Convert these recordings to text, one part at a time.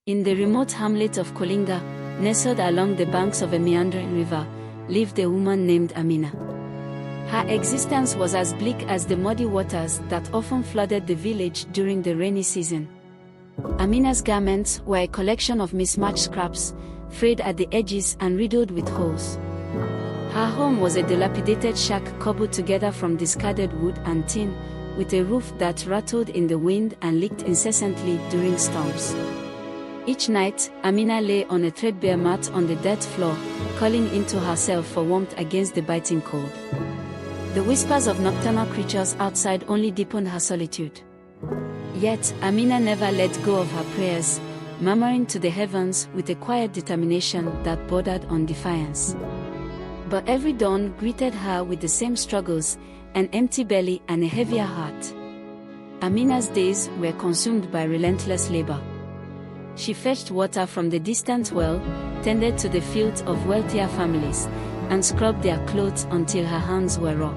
In the remote hamlet of Kulinga, nestled along the banks of a meandering river, lived a woman named Amina. Her existence was as bleak as the muddy waters that often flooded the village during the rainy season. Amina's garments were a collection of mismatched scraps, frayed at the edges and riddled with holes. Her home was a dilapidated shack cobbled together from discarded wood and tin, with a roof that rattled in the wind and leaked incessantly during storms. Each night, Amina lay on a threadbare mat on the dirt floor, calling into herself for warmth against the biting cold. The whispers of nocturnal creatures outside only deepened her solitude. Yet, Amina never let go of her prayers, murmuring to the heavens with a quiet determination that bordered on defiance. But every dawn greeted her with the same struggles, an empty belly and a heavier heart. Amina's days were consumed by relentless labor. She fetched water from the distant well, tended to the fields of wealthier families, and scrubbed their clothes until her hands were raw.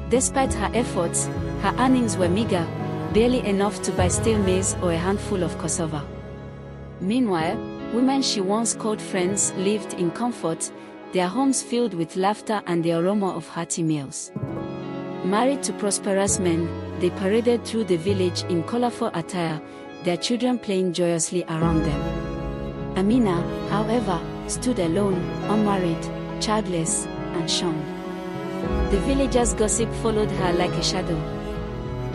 Despite her efforts, her earnings were meager, barely enough to buy stale maize or a handful of cassava. Meanwhile, women she once called friends lived in comfort, their homes filled with laughter and the aroma of hearty meals. Married to prosperous men, they paraded through the village in colorful attire, their children playing joyously around them. Amina, however, stood alone, unmarried, childless, and shorn. The villagers' gossip followed her like a shadow.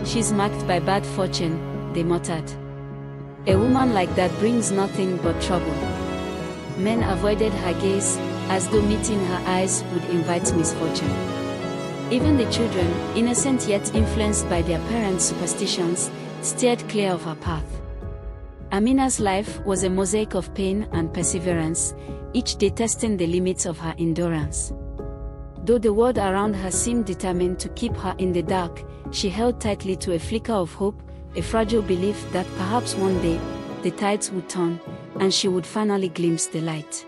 "She's marked by bad fortune," they muttered. "A woman like that brings nothing but trouble." Men avoided her gaze, as though meeting her eyes would invite misfortune. Even the children, innocent yet influenced by their parents' superstitions, steered clear of her path. Amina's life was a mosaic of pain and perseverance, each day testing the limits of her endurance. Though the world around her seemed determined to keep her in the dark, she held tightly to a flicker of hope, a fragile belief that perhaps one day, the tides would turn, and she would finally glimpse the light.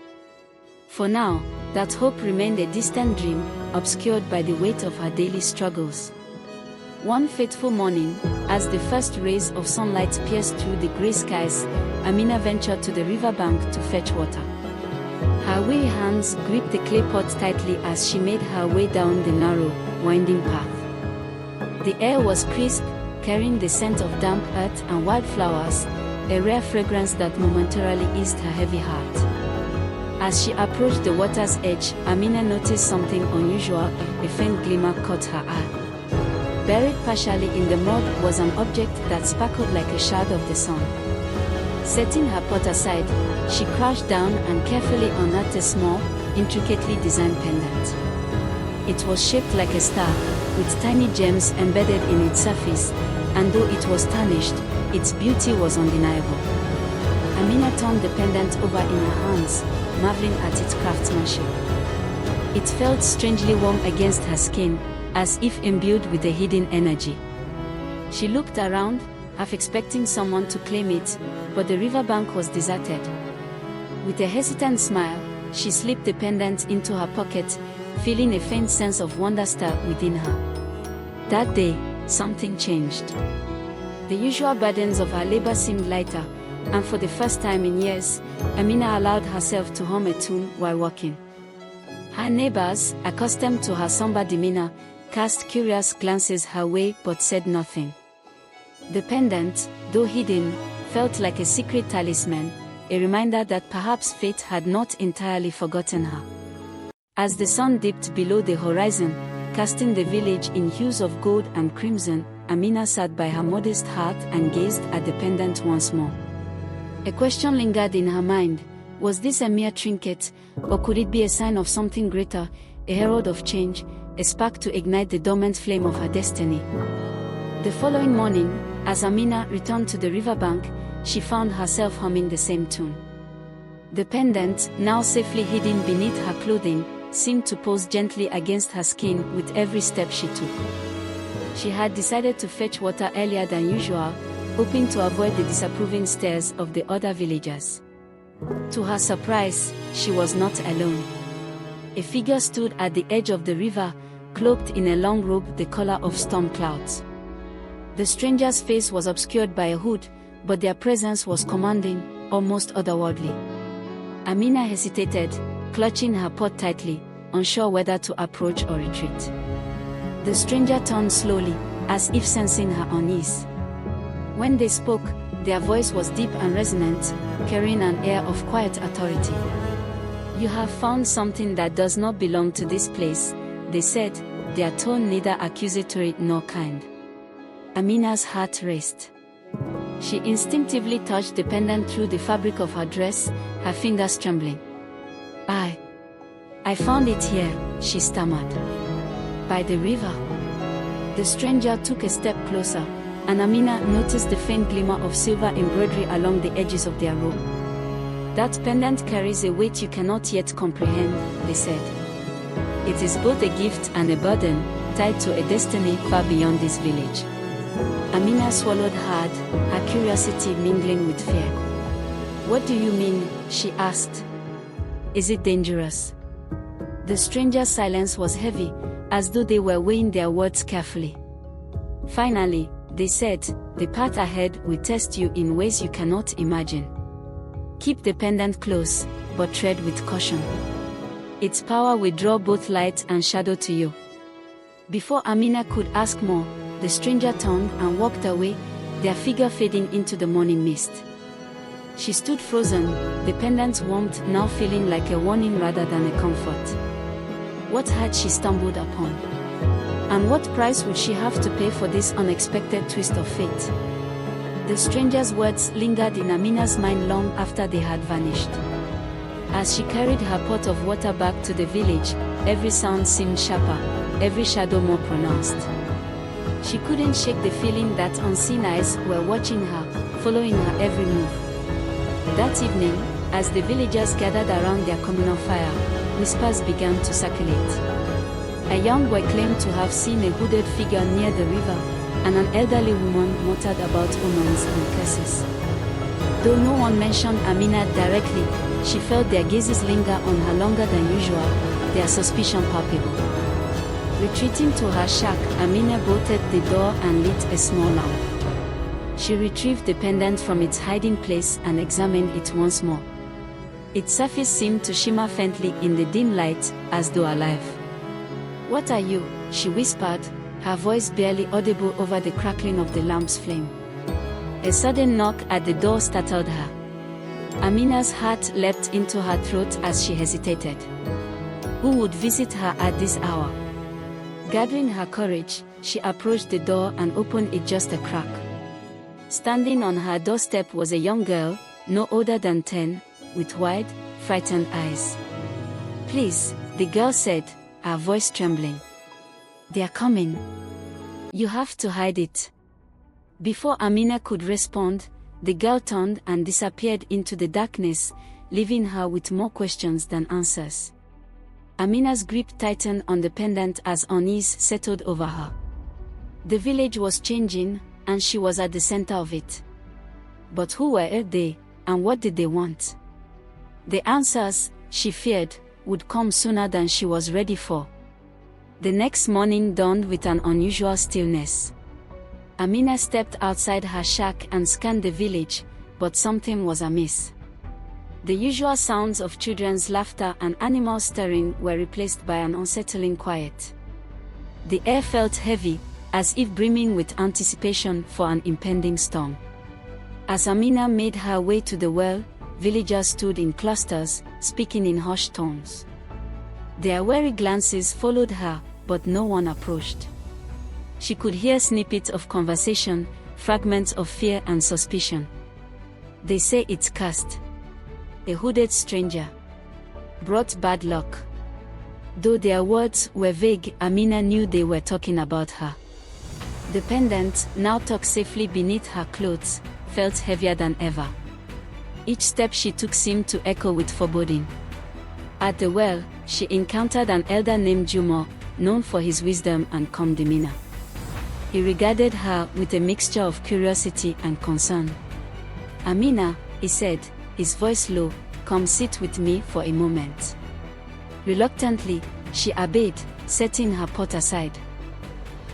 For now, that hope remained a distant dream, obscured by the weight of her daily struggles. One fateful morning, as the first rays of sunlight pierced through the gray skies, Amina ventured to the riverbank to fetch water. Her weary hands gripped the clay pot tightly as she made her way down the narrow, winding path. The air was crisp, carrying the scent of damp earth and wildflowers, a rare fragrance that momentarily eased her heavy heart. As she approached the water's edge, Amina noticed something unusual. A faint glimmer caught her eye. Buried partially in the mud was an object that sparkled like a shard of the sun. Setting her pot aside, she crouched down and carefully unearthed a small, intricately designed pendant. It was shaped like a star, with tiny gems embedded in its surface, and though it was tarnished, its beauty was undeniable. Amina turned the pendant over in her hands, marveling at its craftsmanship. It felt strangely warm against her skin, as if imbued with a hidden energy. She looked around, half expecting someone to claim it, but the riverbank was deserted. With a hesitant smile, she slipped the pendant into her pocket, feeling a faint sense of wonder stir within her. That day, something changed. The usual burdens of her labor seemed lighter, and for the first time in years, Amina allowed herself to hum a tune while walking. Her neighbors, accustomed to her somber demeanor, cast curious glances her way but said nothing. The pendant, though hidden, felt like a secret talisman, a reminder that perhaps fate had not entirely forgotten her. As the sun dipped below the horizon, casting the village in hues of gold and crimson, Amina sat by her modest hearth and gazed at the pendant once more. A question lingered in her mind: was this a mere trinket, or could it be a sign of something greater, a herald of change, a spark to ignite the dormant flame of her destiny? The following morning, as Amina returned to the riverbank, she found herself humming the same tune. The pendant, now safely hidden beneath her clothing, seemed to pulse gently against her skin with every step she took. She had decided to fetch water earlier than usual, hoping to avoid the disapproving stares of the other villagers. To her surprise, she was not alone. A figure stood at the edge of the river, cloaked in a long robe the color of storm clouds. The stranger's face was obscured by a hood, but their presence was commanding, almost otherworldly. Amina hesitated, clutching her pot tightly, unsure whether to approach or retreat. The stranger turned slowly, as if sensing her unease. When they spoke, their voice was deep and resonant, carrying an air of quiet authority. "You have found something that does not belong to this place," they said, their tone neither accusatory nor kind. Amina's heart raced. She instinctively touched the pendant through the fabric of her dress, her fingers trembling. I found it here," she stammered. "By the river." The stranger took a step closer, and Amina noticed the faint glimmer of silver embroidery along the edges of their robe. "That pendant carries a weight you cannot yet comprehend," they said. "It is both a gift and a burden, tied to a destiny far beyond this village." Amina swallowed hard, her curiosity mingling with fear. "What do you mean?" she asked. "Is it dangerous?" The stranger's silence was heavy, as though they were weighing their words carefully. Finally, they said, "The path ahead will test you in ways you cannot imagine. Keep the pendant close, but tread with caution. Its power will draw both light and shadow to you." Before Amina could ask more, the stranger turned and walked away, their figure fading into the morning mist. She stood frozen, the pendant's warmth now feeling like a warning rather than a comfort. What had she stumbled upon? And what price would she have to pay for this unexpected twist of fate? The stranger's words lingered in Amina's mind long after they had vanished. As she carried her pot of water back to the village, every sound seemed sharper, every shadow more pronounced. She couldn't shake the feeling that unseen eyes were watching her, following her every move. That evening, as the villagers gathered around their communal fire, whispers began to circulate. A young boy claimed to have seen a hooded figure near the river, and an elderly woman muttered about omens and curses. Though no one mentioned Amina directly, she felt their gazes linger on her longer than usual, their suspicion palpable. Retreating to her shack, Amina bolted the door and lit a small lamp. She retrieved the pendant from its hiding place and examined it once more. Its surface seemed to shimmer faintly in the dim light, as though alive. "What are you?" she whispered, her voice barely audible over the crackling of the lamp's flame. A sudden knock at the door startled her. Amina's heart leapt into her throat as she hesitated. Who would visit her at this hour? Gathering her courage, she approached the door and opened it just a crack. Standing on her doorstep was a young girl, no older than 10, with wide, frightened eyes. "Please," the girl said, her voice trembling. "They are coming. You have to hide it." Before Amina could respond, the girl turned and disappeared into the darkness, leaving her with more questions than answers. Amina's grip tightened on the pendant as unease settled over her. The village was changing, and she was at the center of it. But who were they, and what did they want? The answers, she feared, would come sooner than she was ready for. The next morning dawned with an unusual stillness. Amina stepped outside her shack and scanned the village, but something was amiss. The usual sounds of children's laughter and animal stirring were replaced by an unsettling quiet. The air felt heavy, as if brimming with anticipation for an impending storm. As Amina made her way to the well, villagers stood in clusters, speaking in hushed tones. Their wary glances followed her, but no one approached. She could hear snippets of conversation, fragments of fear and suspicion. "They say it's cursed. A hooded stranger. Brought bad luck." Though their words were vague, Amina knew they were talking about her. The pendant, now tucked safely beneath her clothes, felt heavier than ever. Each step she took seemed to echo with foreboding. At the well, she encountered an elder named Jumo, known for his wisdom and calm demeanor. He regarded her with a mixture of curiosity and concern. "Amina," he said, his voice low, "come sit with me for a moment." Reluctantly, she obeyed, setting her pot aside.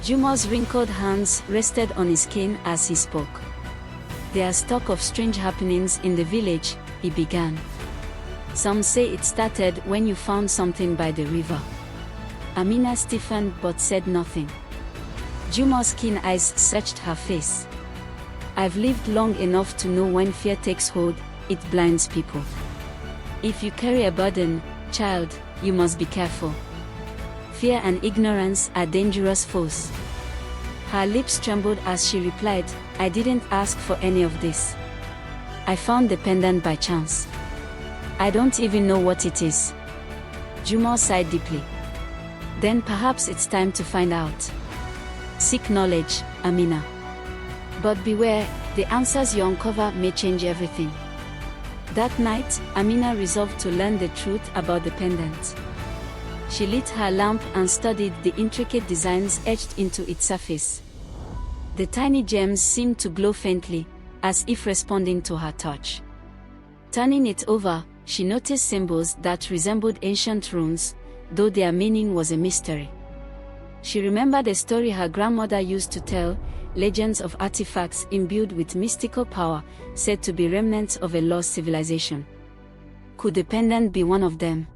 Jumo's wrinkled hands rested on his cane as he spoke. There's talk of strange happenings in the village, he began. Some say it started when you found something by the river. Amina stiffened but said nothing. Jumo's keen eyes searched her face. I've lived long enough to know when fear takes hold, it blinds people. If you carry a burden, child, you must be careful. Fear and ignorance are dangerous foes. Her lips trembled as she replied, I didn't ask for any of this. I found the pendant by chance. I don't even know what it is. Jumo sighed deeply. Then perhaps it's time to find out. Seek knowledge, Amina. But beware, the answers you uncover may change everything. That night, Amina resolved to learn the truth about the pendant. She lit her lamp and studied the intricate designs etched into its surface. The tiny gems seemed to glow faintly, as if responding to her touch. Turning it over, she noticed symbols that resembled ancient runes, though their meaning was a mystery. She remembered a story her grandmother used to tell, legends of artifacts imbued with mystical power, said to be remnants of a lost civilization. Could the pendant be one of them?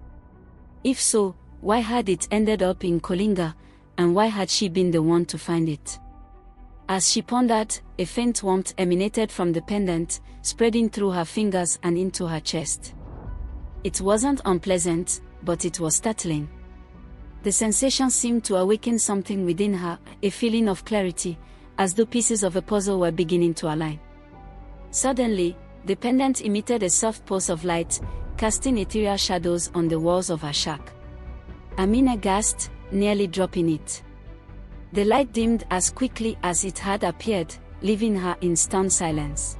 If so, why had it ended up in Kulinga, and why had she been the one to find it? As she pondered, a faint warmth emanated from the pendant, spreading through her fingers and into her chest. It wasn't unpleasant, but it was startling. The sensation seemed to awaken something within her, a feeling of clarity, as though pieces of a puzzle were beginning to align. Suddenly, the pendant emitted a soft pulse of light, casting ethereal shadows on the walls of her shack. Amina gasped, nearly dropping it. The light dimmed as quickly as it had appeared, leaving her in stunned silence.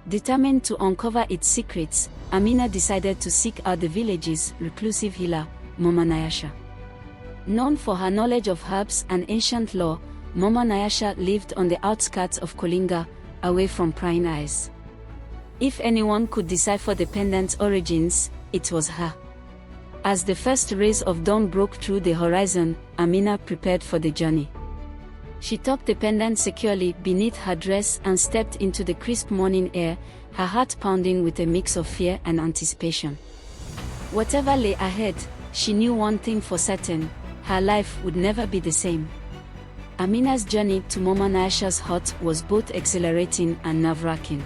Determined to uncover its secrets, Amina decided to seek out the village's reclusive healer, Mama Nyasha. Known for her knowledge of herbs and ancient lore, Mama Nyasha lived on the outskirts of Kulinga, away from prying eyes. If anyone could decipher the pendant's origins, it was her. As the first rays of dawn broke through the horizon, Amina prepared for the journey. She tucked the pendant securely beneath her dress and stepped into the crisp morning air, her heart pounding with a mix of fear and anticipation. Whatever lay ahead, she knew one thing for certain: her life would never be the same. Amina's journey to Mama Nyasha's hut was both exhilarating and nerve-wracking.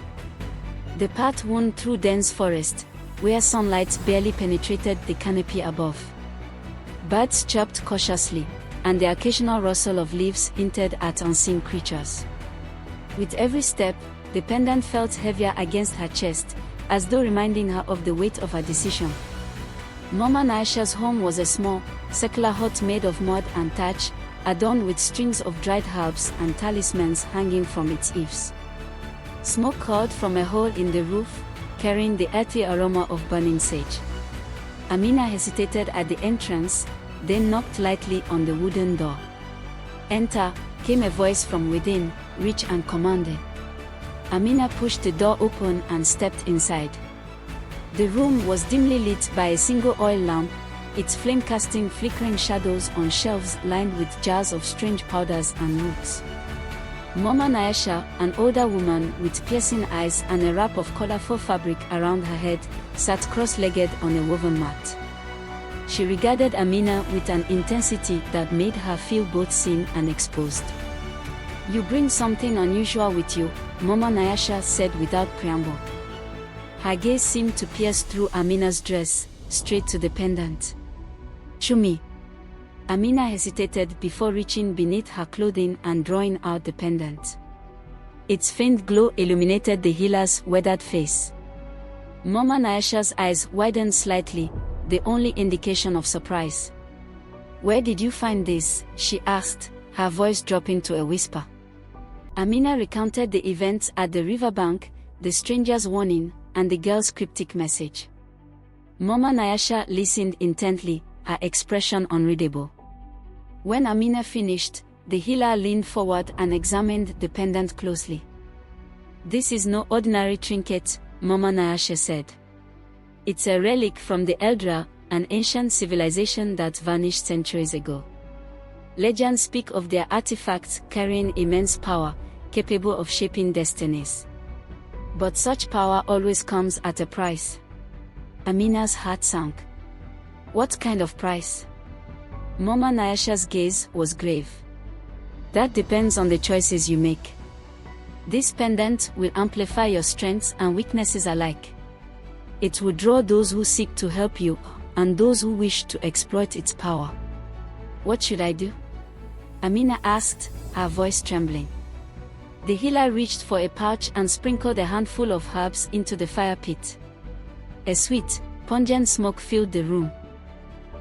The path wound through dense forest, where sunlight barely penetrated the canopy above. Birds chirped cautiously, and the occasional rustle of leaves hinted at unseen creatures. With every step, the pendant felt heavier against her chest, as though reminding her of the weight of her decision. Mama Nyasha's home was a small, circular hut made of mud and thatch, adorned with strings of dried herbs and talismans hanging from its eaves. Smoke curled from a hole in the roof, carrying the earthy aroma of burning sage. Amina hesitated at the entrance, then knocked lightly on the wooden door. Enter, came a voice from within, rich and commanding. Amina pushed the door open and stepped inside. The room was dimly lit by a single oil lamp, its flame casting flickering shadows on shelves lined with jars of strange powders and roots. Mama Nyasha, an older woman with piercing eyes and a wrap of colorful fabric around her head, sat cross-legged on a woven mat. She regarded Amina with an intensity that made her feel both seen and exposed. "You bring something unusual with you," Mama Nyasha said without preamble. Her gaze seemed to pierce through Amina's dress, straight to the pendant. "Chumi." Amina hesitated before reaching beneath her clothing and drawing out the pendant. Its faint glow illuminated the healer's weathered face. Mama Nyasha's eyes widened slightly, the only indication of surprise. "Where did you find this?" she asked, her voice dropping to a whisper. Amina recounted the events at the riverbank, the stranger's warning, and the girl's cryptic message. Mama Nyasha listened intently, her expression unreadable. When Amina finished, the healer leaned forward and examined the pendant closely. "This is no ordinary trinket," Mama Nyasha said. "It's a relic from the Eldra, an ancient civilization that vanished centuries ago. Legends speak of their artifacts carrying immense power, capable of shaping destinies. But such power always comes at a price. Amina's heart sank. What kind of price? Mama Nyasha's gaze was grave. That depends on the choices you make. This pendant will amplify your strengths and weaknesses alike. It will draw those who seek to help you, and those who wish to exploit its power. What should I do? Amina asked, her voice trembling. The healer reached for a pouch and sprinkled a handful of herbs into the fire pit. A sweet, pungent smoke filled the room.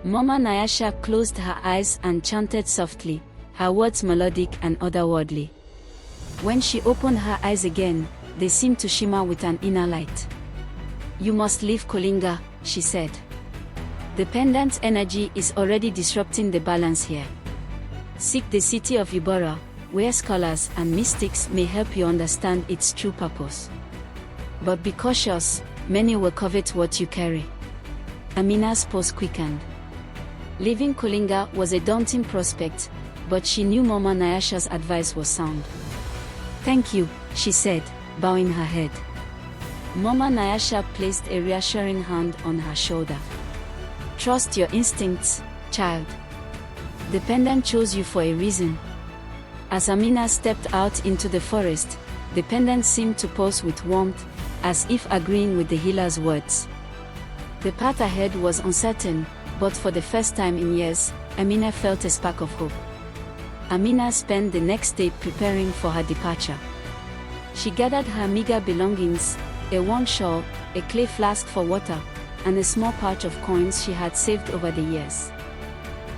Mama Nyasha closed her eyes and chanted softly, her words melodic and otherworldly. When she opened her eyes again, they seemed to shimmer with an inner light. You must leave Kulinga, she said. The pendant's energy is already disrupting the balance here. Seek the city of Ubarra, where scholars and mystics may help you understand its true purpose. But be cautious, many will covet what you carry. Amina's pulse quickened. Leaving Kulinga was a daunting prospect, but she knew Mama Nyasha's advice was sound. Thank you, she said, bowing her head. Mama Nyasha placed a reassuring hand on her shoulder. Trust your instincts, child. The pendant chose you for a reason. As Amina stepped out into the forest, the pendant seemed to pulse with warmth, as if agreeing with the healer's words. The path ahead was uncertain, but for the first time in years, Amina felt a spark of hope. Amina spent the next day preparing for her departure. She gathered her meager belongings, a worn shawl, a clay flask for water, and a small pouch of coins she had saved over the years.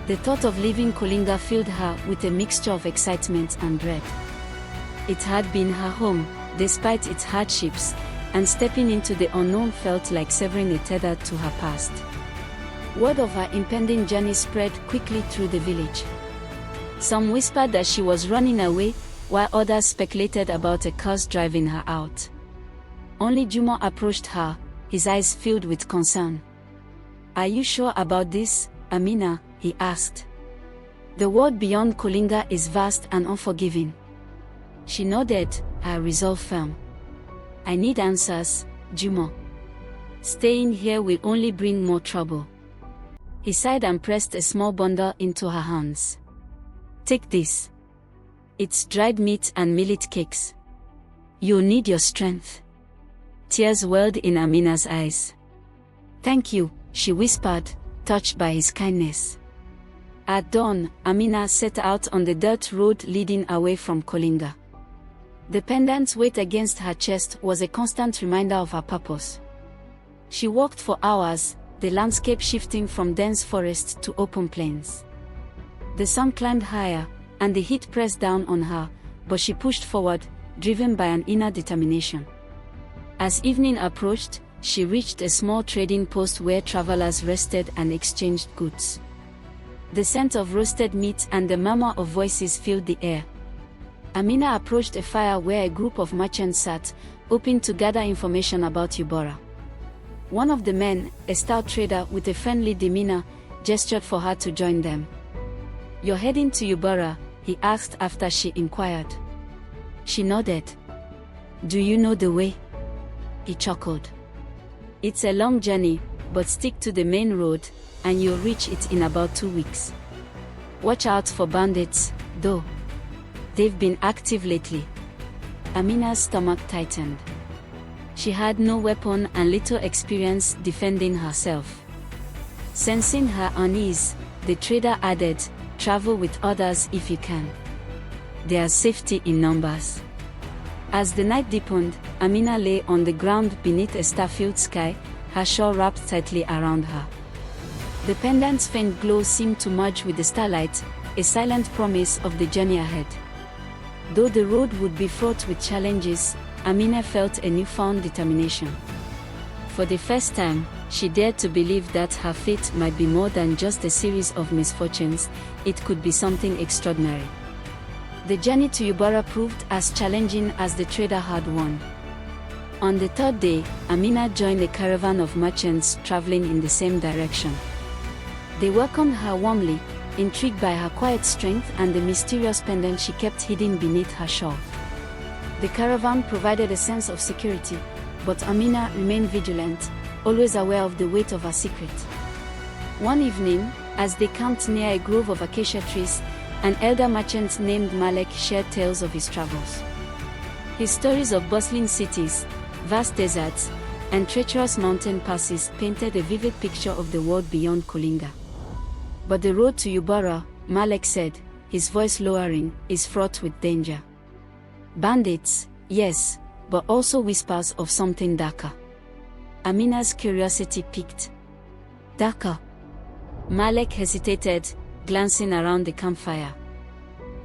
The thought of leaving Kulinga filled her with a mixture of excitement and dread. It had been her home, despite its hardships, and stepping into the unknown felt like severing a tether to her past. Word of her impending journey spread quickly through the village. Some whispered that she was running away, while others speculated about a curse driving her out. Only Juma approached her, his eyes filled with concern. Are you sure about this, Amina? He asked. The world beyond Kulinga is vast and unforgiving. She nodded, her resolve firm. I need answers, Juma. Staying here will only bring more trouble. He sighed and pressed a small bundle into her hands. Take this. It's dried meat and millet cakes. You'll need your strength. Tears welled in Amina's eyes. Thank you, she whispered, touched by his kindness. At dawn, Amina set out on the dirt road leading away from Kulinga. The pendant's weight against her chest was a constant reminder of her purpose. She walked for hours, the landscape shifting from dense forest to open plains. The sun climbed higher, and the heat pressed down on her, but she pushed forward, driven by an inner determination. As evening approached, she reached a small trading post where travelers rested and exchanged goods. The scent of roasted meat and the murmur of voices filled the air. Amina approached a fire where a group of merchants sat, hoping to gather information about Ubarra. One of the men, a stout trader with a friendly demeanor, gestured for her to join them. You're heading to Ubarra? He asked after she inquired. She nodded. Do you know the way? He chuckled. It's a long journey, but stick to the main road, and you'll reach it in about 2 weeks. Watch out for bandits, though. They've been active lately. Amina's stomach tightened. She had no weapon and little experience defending herself. Sensing her unease, the trader added, travel with others if you can. There's safety in numbers. As the night deepened, Amina lay on the ground beneath a star-filled sky, her shawl wrapped tightly around her. The pendant's faint glow seemed to merge with the starlight, a silent promise of the journey ahead. Though the road would be fraught with challenges, Amina felt a newfound determination. For the first time, she dared to believe that her fate might be more than just a series of misfortunes, it could be something extraordinary. The journey to Ubarra proved as challenging as the trader had warned. On the third day, Amina joined a caravan of merchants traveling in the same direction. They welcomed her warmly, intrigued by her quiet strength and the mysterious pendant she kept hidden beneath her shawl. The caravan provided a sense of security, but Amina remained vigilant, always aware of the weight of her secret. One evening, as they camped near a grove of acacia trees, an elder merchant named Malek shared tales of his travels. His stories of bustling cities, vast deserts, and treacherous mountain passes painted a vivid picture of the world beyond Kulinga. But the road to Ubarra, Malek said, his voice lowering, is fraught with danger. Bandits, yes, but also whispers of something darker. Amina's curiosity piqued. Darker? Malek hesitated, glancing around the campfire.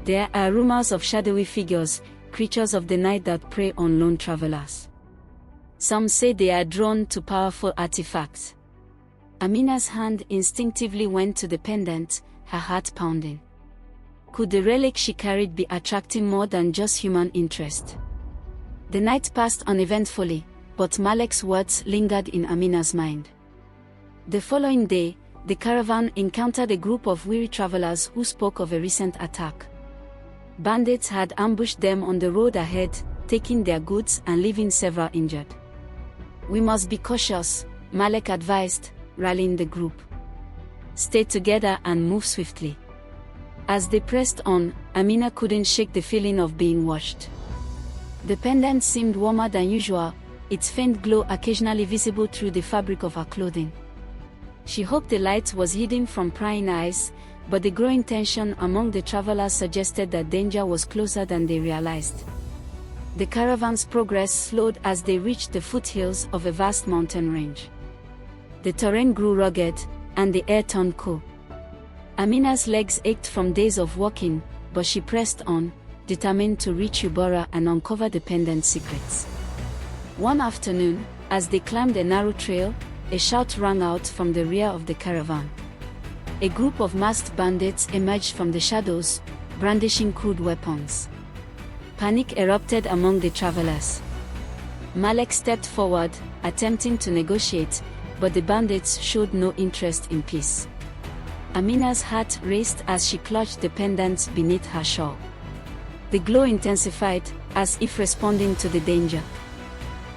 There are rumors of shadowy figures, creatures of the night that prey on lone travelers. Some say they are drawn to powerful artifacts. Amina's hand instinctively went to the pendant, her heart pounding. Could the relic she carried be attracting more than just human interest? The night passed uneventfully, but Malek's words lingered in Amina's mind. The following day, the caravan encountered a group of weary travelers who spoke of a recent attack. Bandits had ambushed them on the road ahead, taking their goods and leaving several injured. We must be cautious, Malek advised, rallying the group. Stay together and move swiftly. As they pressed on, Amina couldn't shake the feeling of being watched. The pendant seemed warmer than usual, its faint glow occasionally visible through the fabric of her clothing. She hoped the light was hidden from prying eyes, but the growing tension among the travelers suggested that danger was closer than they realized. The caravan's progress slowed as they reached the foothills of a vast mountain range. The terrain grew rugged, and the air turned cool. Amina's legs ached from days of walking, but she pressed on, determined to reach Ubarra and uncover the pendant's secrets. One afternoon, as they climbed a narrow trail, a shout rang out from the rear of the caravan. A group of masked bandits emerged from the shadows, brandishing crude weapons. Panic erupted among the travelers. Malek stepped forward, attempting to negotiate, but the bandits showed no interest in peace. Amina's heart raced as she clutched the pendant beneath her shawl. The glow intensified, as if responding to the danger.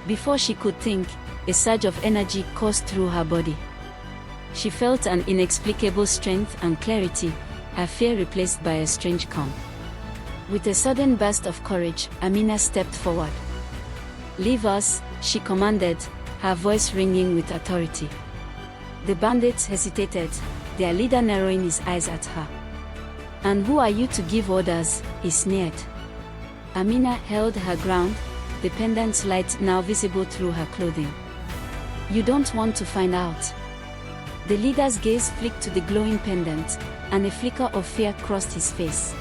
Before she could think, a surge of energy coursed through her body. She felt an inexplicable strength and clarity, her fear replaced by a strange calm. With a sudden burst of courage, Amina stepped forward. "Leave us," she commanded, her voice ringing with authority. The bandits hesitated, their leader narrowing his eyes at her. "And who are you to give orders?" he sneered. Amina held her ground, the pendant's light now visible through her clothing. "You don't want to find out." The leader's gaze flicked to the glowing pendant, and a flicker of fear crossed his face.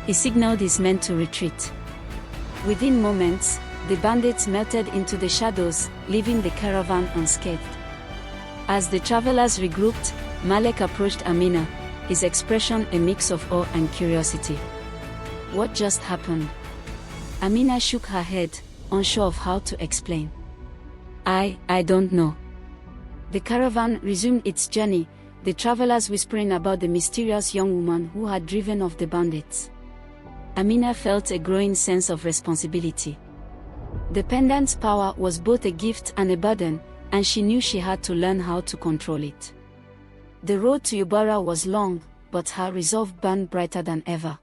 He signaled his men to retreat. Within moments, the bandits melted into the shadows, leaving the caravan unscathed. As the travelers regrouped, Malek approached Amina, his expression a mix of awe and curiosity. "What just happened?" Amina shook her head, unsure of how to explain. I don't know." The caravan resumed its journey, the travelers whispering about the mysterious young woman who had driven off the bandits. Amina felt a growing sense of responsibility. The pendant's power was both a gift and a burden, and she knew she had to learn how to control it. The road to Ubarra was long, but her resolve burned brighter than ever.